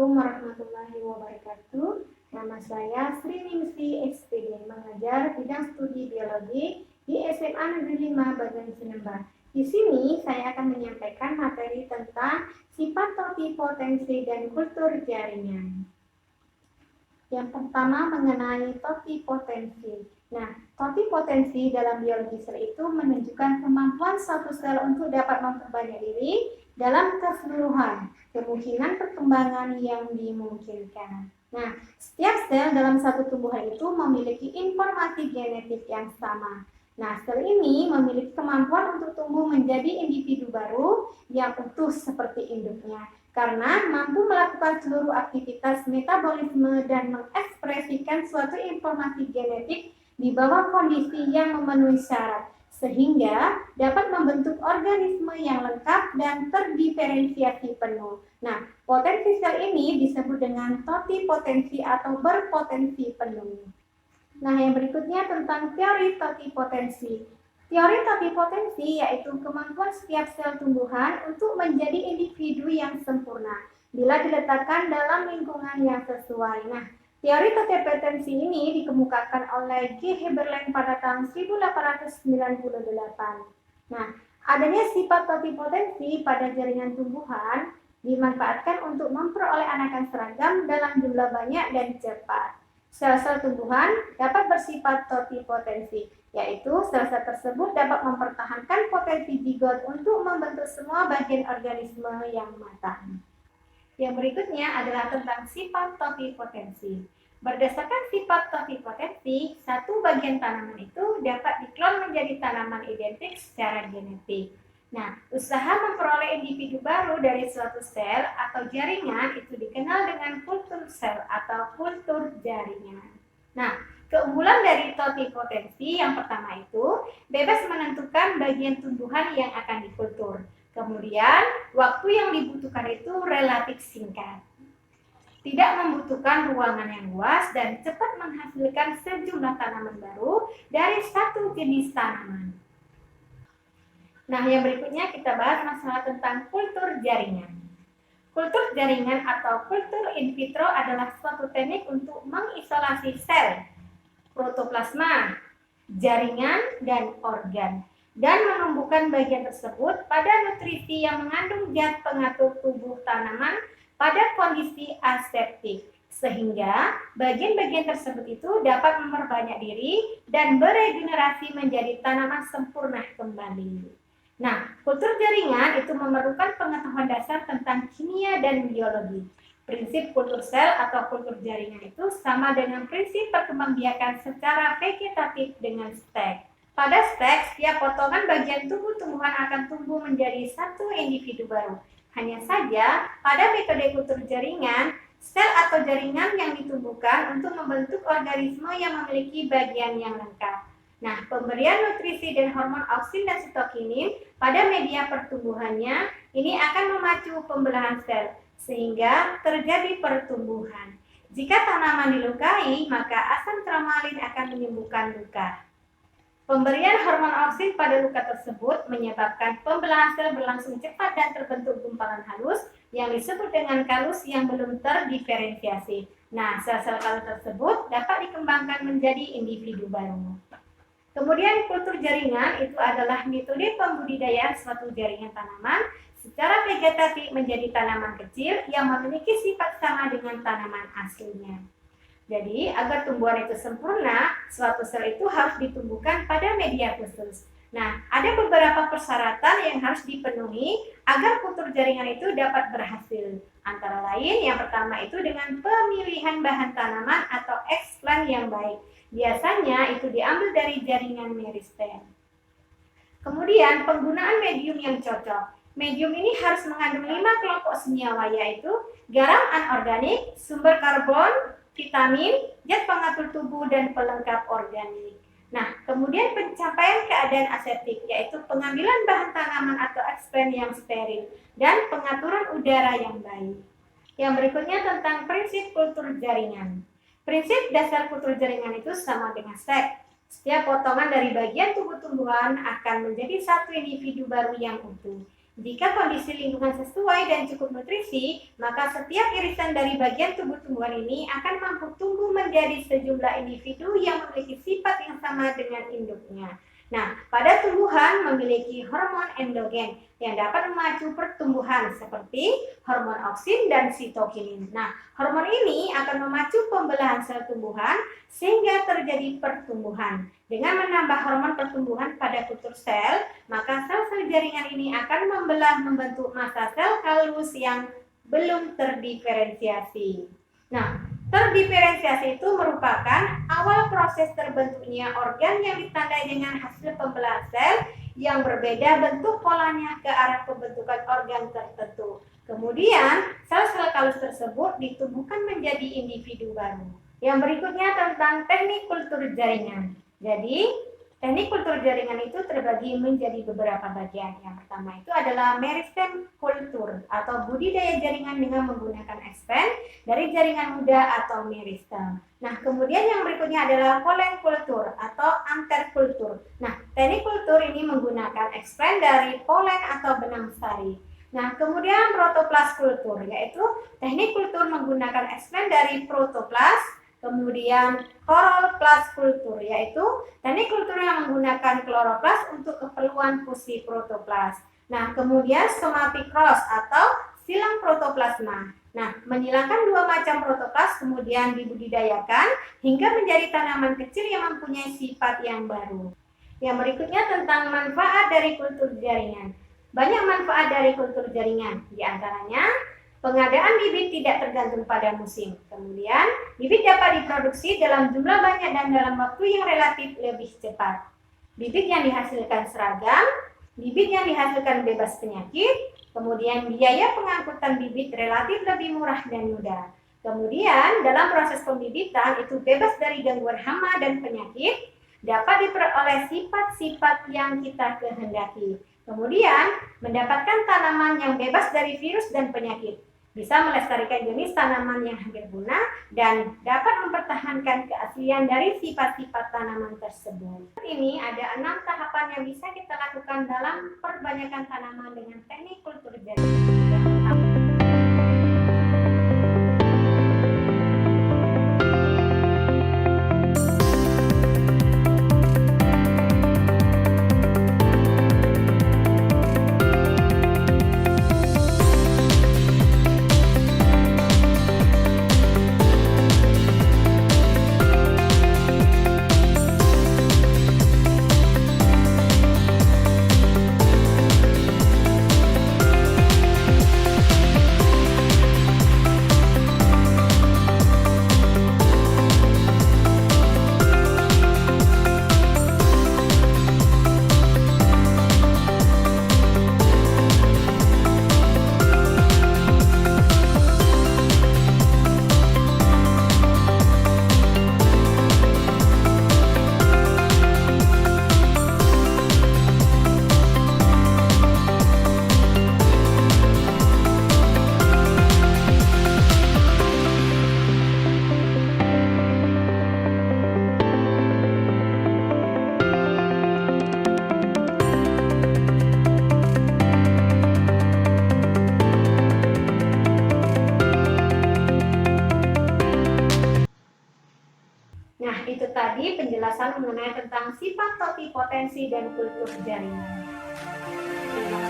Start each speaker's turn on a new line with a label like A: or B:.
A: Assalamualaikum warahmatullahi wabarakatuh. Nama saya Sri Ningsi SPD, mengajar bidang studi biologi di SMA Negeri 5 Bagan Sinemba. Di sini saya akan menyampaikan materi tentang sifat totipotensi dan kultur jaringan. Yang pertama mengenai totipotensi. Nah, totipotensi dalam biologi sel itu menunjukkan kemampuan suatu sel untuk dapat memperbanyak diri dalam keseluruhan, kemungkinan perkembangan yang dimungkinkan. Nah, setiap sel dalam satu tumbuhan itu memiliki informasi genetik yang sama. Nah, sel ini memiliki kemampuan untuk tumbuh menjadi individu baru yang utuh seperti induknya, karena mampu melakukan seluruh aktivitas metabolisme dan mengekspresikan suatu informasi genetik di bawah kondisi yang memenuhi syarat, sehingga dapat membentuk organisme yang lengkap dan terdiferensiasi penuh. Nah, potensi sel ini disebut dengan totipotensi atau berpotensi penuh. Nah, yang berikutnya tentang teori totipotensi. Teori totipotensi yaitu kemampuan setiap sel tumbuhan untuk menjadi individu yang sempurna bila diletakkan dalam lingkungan yang sesuai. Nah, teori totipotensi ini dikemukakan oleh G. Heberlein pada tahun 1898. Nah, adanya sifat totipotensi pada jaringan tumbuhan dimanfaatkan untuk memperoleh anakan seragam dalam jumlah banyak dan cepat. Sel-sel tumbuhan dapat bersifat totipotensi, yaitu sel-sel tersebut dapat mempertahankan potensi zigot untuk membentuk semua bagian organisme yang matang. Yang berikutnya adalah tentang sifat totipotensi. Berdasarkan sifat totipotensi, satu bagian tanaman itu dapat diklon menjadi tanaman identik secara genetik. Nah, usaha memperoleh individu baru dari suatu sel atau jaringan itu dikenal dengan kultur sel atau kultur jaringan. Nah, keunggulan dari totipotensi yang pertama itu bebas menentukan bagian tumbuhan yang akan dikultur. Kemudian, waktu yang dibutuhkan itu relatif singkat. Tidak membutuhkan ruangan yang luas dan cepat menghasilkan sejumlah tanaman baru dari satu jenis tanaman. Nah, yang berikutnya kita bahas masalah tentang kultur jaringan. Kultur jaringan atau kultur in vitro adalah suatu teknik untuk mengisolasi sel, protoplasma, jaringan, dan organ, dan menumbuhkan bagian tersebut pada nutrisi yang mengandung zat pengatur tubuh tanaman pada kondisi aseptik, sehingga bagian-bagian tersebut itu dapat memperbanyak diri dan beregenerasi menjadi tanaman sempurna kembali. Nah, kultur jaringan itu memerlukan pengetahuan dasar tentang kimia dan biologi. Prinsip kultur sel atau kultur jaringan itu sama dengan prinsip perkembangbiakan secara vegetatif dengan stek. Pada stek, setiap potongan bagian tubuh tumbuhan akan tumbuh menjadi satu individu baru. Hanya saja, pada metode kultur jaringan, sel atau jaringan yang ditumbuhkan untuk membentuk organisme yang memiliki bagian yang lengkap. Nah, pemberian nutrisi dan hormon auksin dan sitokinin pada media pertumbuhannya ini akan memacu pembelahan sel sehingga terjadi pertumbuhan. Jika tanaman dilukai, maka asam traumalin akan menyembuhkan luka. Pemberian hormon auksin pada luka tersebut menyebabkan pembelahan sel berlangsung cepat dan terbentuk gumpalan halus yang disebut dengan kalus yang belum terdiferensiasi. Nah, sel-sel kalus tersebut dapat dikembangkan menjadi individu baru. Kemudian kultur jaringan itu adalah metode pembudidayaan suatu jaringan tanaman secara vegetatif menjadi tanaman kecil yang memiliki sifat sama dengan tanaman aslinya. Jadi, agar tumbuhan itu sempurna, suatu sel itu harus ditumbuhkan pada media khusus. Nah, ada beberapa persyaratan yang harus dipenuhi agar kultur jaringan itu dapat berhasil. Antara lain, yang pertama itu dengan pemilihan bahan tanaman atau eksplan yang baik. Biasanya itu diambil dari jaringan meristem. Kemudian penggunaan medium yang cocok. Medium ini harus mengandung 5 kelompok senyawa, yaitu garam anorganik, sumber karbon, vitamin, zat pengatur tubuh, dan pelengkap organik. Nah, kemudian pencapaian keadaan aseptik, yaitu pengambilan bahan tanaman atau eksplan yang steril, dan pengaturan udara yang baik. Yang berikutnya tentang prinsip kultur jaringan. Prinsip dasar kultur jaringan itu sama dengan stek. Setiap potongan dari bagian tubuh tumbuhan akan menjadi satu individu baru yang utuh. Jika kondisi lingkungan sesuai dan cukup nutrisi, maka setiap irisan dari bagian tubuh tumbuhan ini akan mampu tumbuh menjadi sejumlah individu yang memiliki sifat yang sama dengan induknya. Nah, pada tumbuhan memiliki hormon endogen yang dapat memacu pertumbuhan seperti hormon auksin dan sitokinin. Nah, hormon ini akan memacu pembelahan sel tumbuhan sehingga terjadi pertumbuhan. Dengan menambah hormon pertumbuhan pada kultur sel, maka sel-sel jaringan ini akan membelah membentuk massa sel halus yang belum terdiferensiasi. Nah, terdiferensiasi itu merupakan awal proses terbentuknya organ yang ditandai dengan hasil pembelahan sel yang berbeda bentuk polanya ke arah pembentukan organ tertentu. Kemudian, sel-sel kalus tersebut ditumbuhkan menjadi individu baru. Yang berikutnya tentang teknik kultur jaringan. Jadi, teknik kultur jaringan itu terbagi menjadi beberapa bagian. Yang pertama itu adalah meristem kultur atau budidaya jaringan dengan menggunakan expand dari jaringan muda atau meristem. Nah, kemudian yang berikutnya adalah polen kultur atau anterkultur. Nah, teknik kultur ini menggunakan expand dari polen atau benang sari. Nah, kemudian protoplas kultur, yaitu teknik kultur menggunakan expand dari protoplas. Kemudian kloroplas kultur, yaitu teknik kultur yang menggunakan kloroplas untuk keperluan fusi protoplas. Nah, kemudian somatic cross atau silang protoplasma. Nah, menghilangkan dua macam protoplas kemudian dibudidayakan hingga menjadi tanaman kecil yang mempunyai sifat yang baru. Yang berikutnya tentang manfaat dari kultur jaringan. Banyak manfaat dari kultur jaringan, diantaranya pengadaan bibit tidak tergantung pada musim. Kemudian, bibit dapat diproduksi dalam jumlah banyak dan dalam waktu yang relatif lebih cepat. Bibit yang dihasilkan seragam, bibit yang dihasilkan bebas penyakit, kemudian biaya pengangkutan bibit relatif lebih murah dan mudah. Kemudian, dalam proses pembibitan itu bebas dari gangguan hama dan penyakit, dapat diperoleh sifat-sifat yang kita kehendaki. Kemudian, mendapatkan tanaman yang bebas dari virus dan penyakit. Bisa melestarikan jenis tanaman yang hampir punah dan dapat mempertahankan keaslian dari sifat-sifat tanaman tersebut. Ini ada 6 tahapan yang bisa kita lakukan dalam perbanyakan tanaman dengan teknik kultur jaringan. Nah, itu tadi penjelasan mengenai tentang sifat totipotensi dan kultur jaringan. Terima